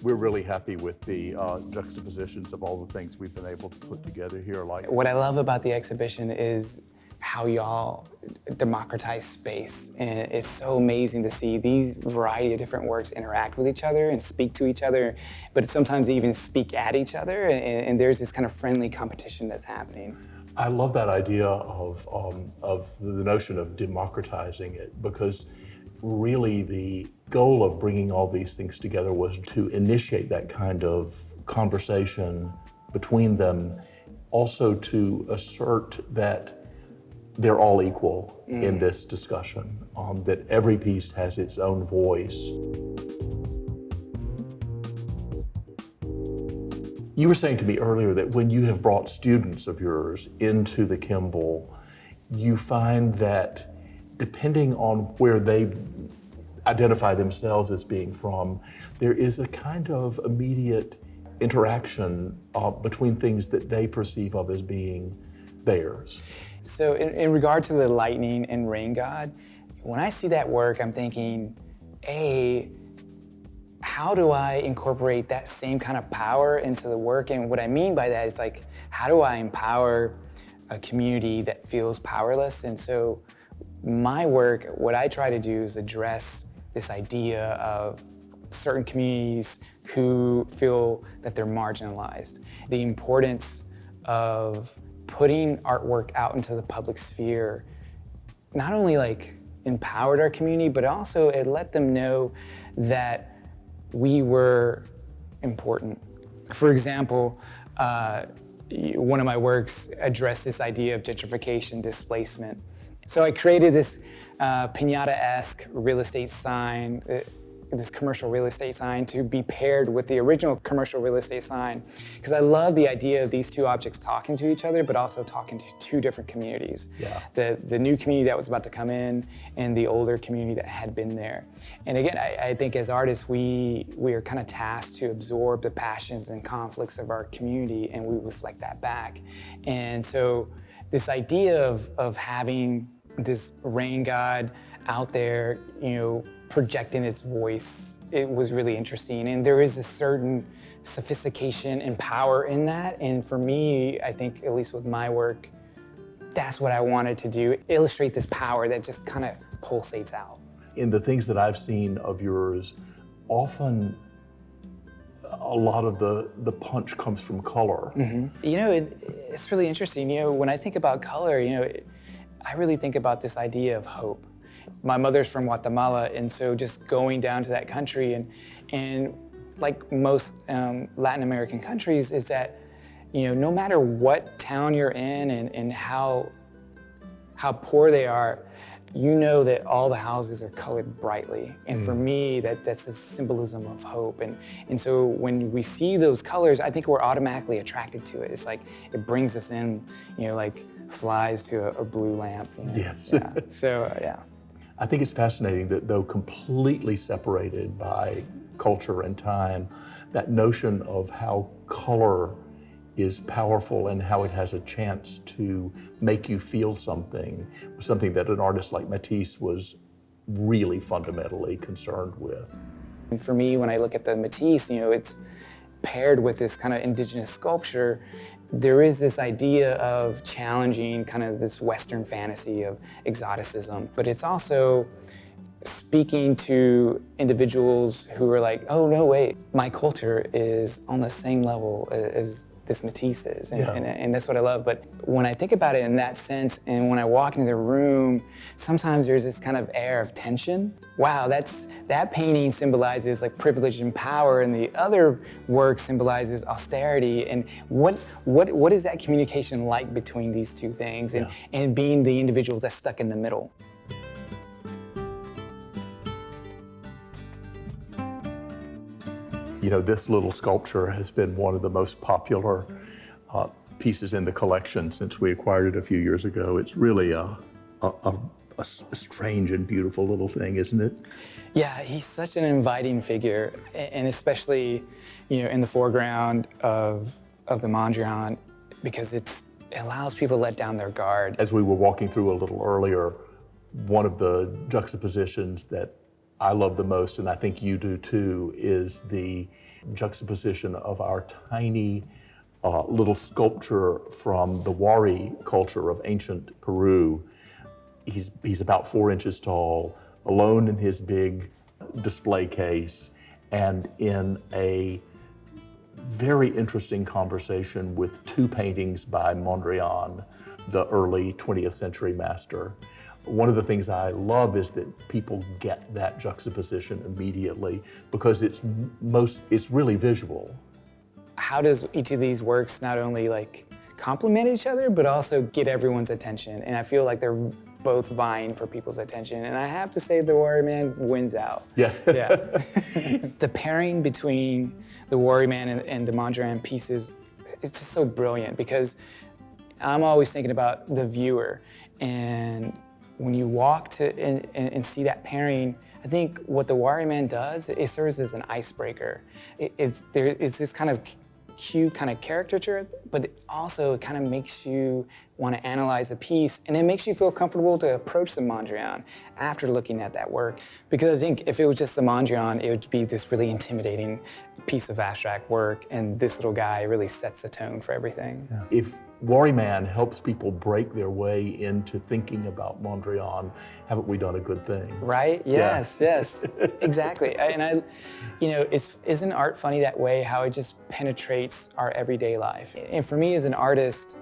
We're really happy with the juxtapositions of all the things we've been able to put together here. Like, What I love about the exhibition is how y'all democratize space. And it's so amazing to see these variety of different works interact with each other and speak to each other, but sometimes even speak at each other. And there's this kind of friendly competition that's happening. I love that idea of the notion of democratizing it, because really the goal of bringing all these things together was to initiate that kind of conversation between them, also to assert that they're all equal in this discussion, that every piece has its own voice. You were saying to me earlier that when you have brought students of yours into the Kimball, you find that depending on where they identify themselves as being from, there is a kind of immediate interaction between things that they perceive of as being theirs. So in regard to the lightning and rain god, when I see that work, I'm thinking, how do I incorporate that same kind of power into the work? And what I mean by that is like, how do I empower a community that feels powerless? And so my work, what I try to do is address this idea of certain communities who feel that they're marginalized. The importance of putting artwork out into the public sphere not only like empowered our community, but also it let them know that we were important. For example, one of my works addressed this idea of gentrification, displacement. So I created this piñata-esque real estate sign, this commercial real estate sign, to be paired with the original commercial real estate sign, because I love the idea of these two objects talking to each other, but also talking to two different communities. Yeah. The new community that was about to come in and the older community that had been there. And again, I think as artists, we are kind of tasked to absorb the passions and conflicts of our community, and we reflect that back. And so this idea of having this rain god out there, projecting its voice, it was really interesting. And there is a certain sophistication and power in that. And for me, I think, at least with my work, that's what I wanted to do, illustrate this power that just kind of pulsates out. In the things that I've seen of yours, often a lot of the punch comes from color. Mm-hmm. It's really interesting. When I think about color, I really think about this idea of hope. My mother's from Guatemala, and so just going down to that country and like most Latin American countries is that, no matter what town you're in and how poor they are, that all the houses are colored brightly. And for me, that's a symbolism of hope. And so when we see those colors, I think we're automatically attracted to it. It's like, it brings us in, like flies to a blue lamp. Yes. Yeah. So, yeah. I think it's fascinating that, though completely separated by culture and time, that notion of how color is powerful and how it has a chance to make you feel something that an artist like Matisse was really fundamentally concerned with. And for me, when I look at the Matisse, it's paired with this kind of indigenous sculpture. There is this idea of challenging kind of this Western fantasy of exoticism, but it's also speaking to individuals who are like, oh no, wait, my culture is on the same level as this Matisse is, and that's what I love. But when I think about it in that sense, and when I walk into the room, sometimes there's this kind of air of tension. Wow, that painting symbolizes like privilege and power, and the other work symbolizes austerity. And what is that communication like between these two things, and being the individuals that's stuck in the middle? This little sculpture has been one of the most popular pieces in the collection since we acquired it a few years ago. It's really a strange and beautiful little thing, isn't it? Yeah, he's such an inviting figure, and especially, in the foreground of the Mondrian, because it allows people to let down their guard. As we were walking through a little earlier, one of the juxtapositions that I love the most, and I think you do too, is the juxtaposition of our tiny little sculpture from the Wari culture of ancient Peru. He's about 4 inches tall, alone in his big display case, and in a very interesting conversation with 2 paintings by Mondrian, the early 20th century master. One of the things I love is that people get that juxtaposition immediately because it's really visual. How does each of these works not only like complement each other, but also get everyone's attention? And I feel like they're both vying for people's attention. And I have to say the Warrior Man wins out. Yeah. Yeah. The pairing between the Warrior Man and the Mondrian pieces is just so brilliant because I'm always thinking about the viewer. And when you walk to and see that pairing, I think what the Warrior Man does, it serves as an icebreaker. It's this kind of cute kind of caricature, but it also kind of makes you want to analyze the piece, and it makes you feel comfortable to approach the Mondrian after looking at that work. Because I think if it was just the Mondrian, it would be this really intimidating piece of abstract work, and this little guy really sets the tone for everything. Yeah. If Warrior Man helps people break their way into thinking about Mondrian, haven't we done a good thing? Right? Yes, yeah. Yes, exactly. And isn't art funny that way? How it just penetrates our everyday life. And for me as an artist,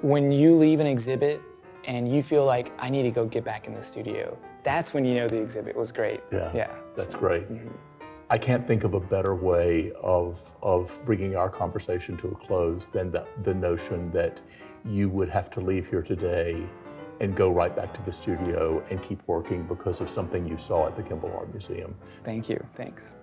when you leave an exhibit and you feel like I need to go get back in the studio, that's when you know the exhibit was great. Yeah, that's great. Mm-hmm. I can't think of a better way of bringing our conversation to a close than the notion that you would have to leave here today and go right back to the studio and keep working because of something you saw at the Kimball Art Museum. Thank you. Thanks.